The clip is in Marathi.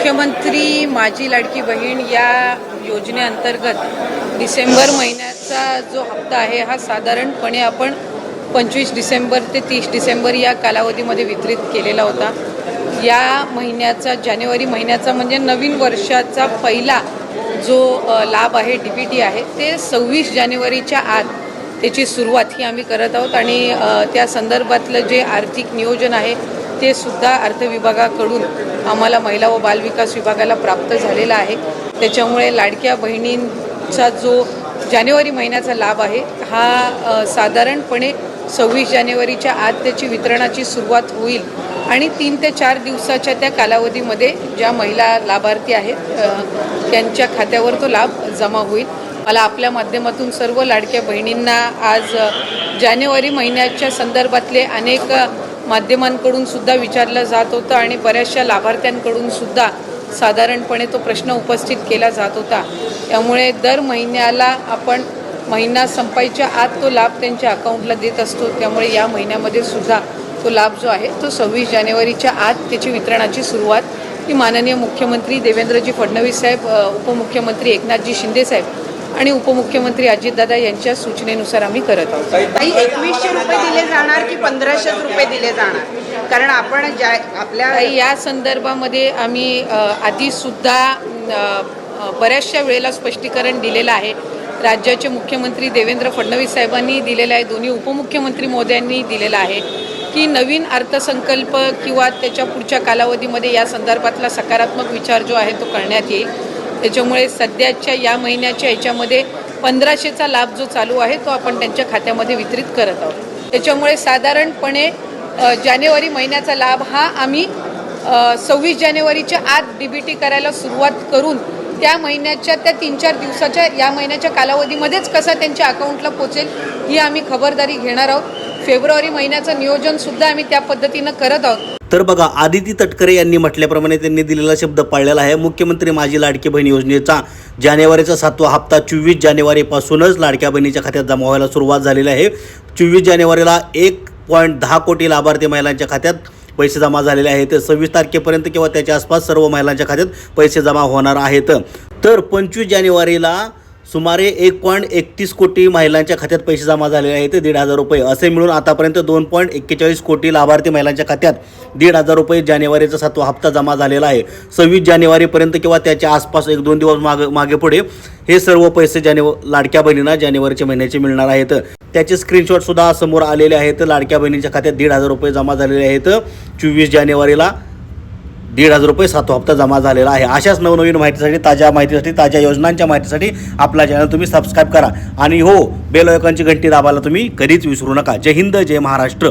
मुख्यमंत्री माझी लाडकी बहीण या योजनेअंतर्गत डिसेंबर महिन्याचा जो हप्ता आहे हा साधारणपणे आपण 25 डिसेंबर ते 30 डिसेंबर या कालावधीमध्ये वितरित केलेला होता। या महिन्याचा जानेवारी महिन्याचा म्हणजे नवीन वर्षाचा पहिला जो लाभ आहे DBT आहे ते 26 जानेवारीच्या आत त्याची सुरुवात ही आम्ही करत आहोत आणि त्या संदर्भातलं जे आर्थिक नियोजन आहे ते सुद्धा अर्थ विभागाकडून आम्हाला महिला व बालविकास विभागाला प्राप्त झालेला आहे। त्याच्यामुळे लाडक्या बहिणींचा जो जानेवारी महिन्याचा लाभ आहे हा साधारणपणे 26 जानेवारीच्या आत त्याची वितरणाची सुरुवात होईल आणि 3 ते 4 दिवसाच्या त्या कालावधीमध्ये ज्या महिला लाभार्थी आहेत त्यांच्या खात्यावर तो लाभ जमा होईल। मला आपल्या माध्यमातून सर्व लाडक्या बहिणींना आज जानेवारी महिन्याच्या संदर्भातले अनेक माध्यमांकडून सुद्धा विचारलं जात होतं आणि बऱ्याचशा लाभार्थ्यांकडून सुद्धा साधारणपणे तो प्रश्न उपस्थित केला जात होता। त्यामुळे दर महिन्याला आपण महिना संपायच्या आत तो लाभ त्यांच्या अकाउंटला देत असतो। त्यामुळे या महिन्यामध्ये सुद्धा तो लाभ जो आहे तो 26 जानेवारीच्या आत त्याची वितरणाची सुरुवात ही माननीय मुख्यमंत्री देवेंद्रजी फडणवीस साहेब, उपमुख्यमंत्री एकनाथजी शिंदे साहेब आणि उपमुख्यमंत्री अजितदादा यांच्या सूचनेनुसार आम्ही करत आहोत। काही 2100 रुपये दिले जाणार की 1500 रुपये दिले जाणार? कारण आपण आपल्या या संदर्भामध्ये आम्ही आधीसुद्धा बऱ्याचशा वेळेला स्पष्टीकरण दिलेलं आहे। राज्याचे मुख्यमंत्री देवेंद्र फडणवीस साहेबांनी दिलेलं आहे, दोन्ही उपमुख्यमंत्री महोदयांनी दिलेलं आहे की नवीन अर्थसंकल्प किंवा त्याच्या पुढच्या कालावधीमध्ये या संदर्भातला सकारात्मक विचार जो आहे तो करण्यात येईल। त्याच्यामुळे सध्याच्या या महिन्याच्या ह्याच्यामध्ये 1500चा लाभ जो चालू आहे तो आपण त्यांच्या खात्यामध्ये वितरित करत आहोत। त्याच्यामुळे साधारणपणे जानेवारी महिन्याचा लाभ हा आम्ही 26 जानेवारीच्या आत DBT करायला सुरुवात करून त्या महिन्याच्या त्या 3-4 दिवसाच्या या महिन्याच्या कालावधीमध्येच कसा त्यांच्या अकाउंटला पोचेल ही आम्ही खबरदारी घेणार आहोत। फेब्रुवारी महिन्याचं नियोजनसुद्धा आम्ही त्या पद्धतीनं करत आहोत। तर बघा, आदिती तटकरे यांनी म्हटल्याप्रमाणे त्यांनी दिलेला शब्द पाळलेला आहे। मुख्यमंत्री माझी लाडकी बहीण योजनेचा जानेवारीचा 7वा हप्ता 24 जानेवारीपासूनच लाडक्या बहिणीच्या खात्यात जमा व्हायला सुरुवात झालेली आहे। 24 जानेवारीला 1.10 कोटी लाभार्थी महिलांच्या खात्यात पैसे जमा झालेले आहेत। 26 तारखेपर्यंत किंवा त्याच्या आसपास सर्व महिलांच्या खात्यात पैसे जमा होणार आहेत। तर 25 जानेवारीला सुमारे 1.31 कोटी महिलांच्या खात्यात पैसे जमा झालेले आहेत, 1,500 रुपये असे मिळून आतापर्यंत 2.41 कोटी लाभार्थी महिलांच्या खात्यात 1,500 रुपये जानेवारीचा 7वा हप्ता जमा झालेला आहे। 26 जानेवारीपर्यंत किंवा त्याच्या आसपास 1-2 दिवस मागे पुढे हे सर्व पैसे लाडक्या बहिणींना जानेवारीच्या महिन्याचे मिळणार आहेत। त्याचे स्क्रीनशॉट सुद्धा समोर आलेले आहेत। लाडक्या बहिणीच्या खात्यात 1,500 रुपये जमा झालेले आहेत। 24 जानेवारीला 1,500 रुपये 7वा हप्ता जमा झालेला आहे। अशाच नवनवीन माहितीसाठी, ताज्या माहितीसाठी, ताज्या योजनांच्या माहितीसाठी आपला चॅनल तुम्ही सबस्क्राईब करा आणि हो, बेल आयकॉनची घंटी दाबायला तुम्ही कधीच विसरू नका। जय हिंद, जय महाराष्ट्र।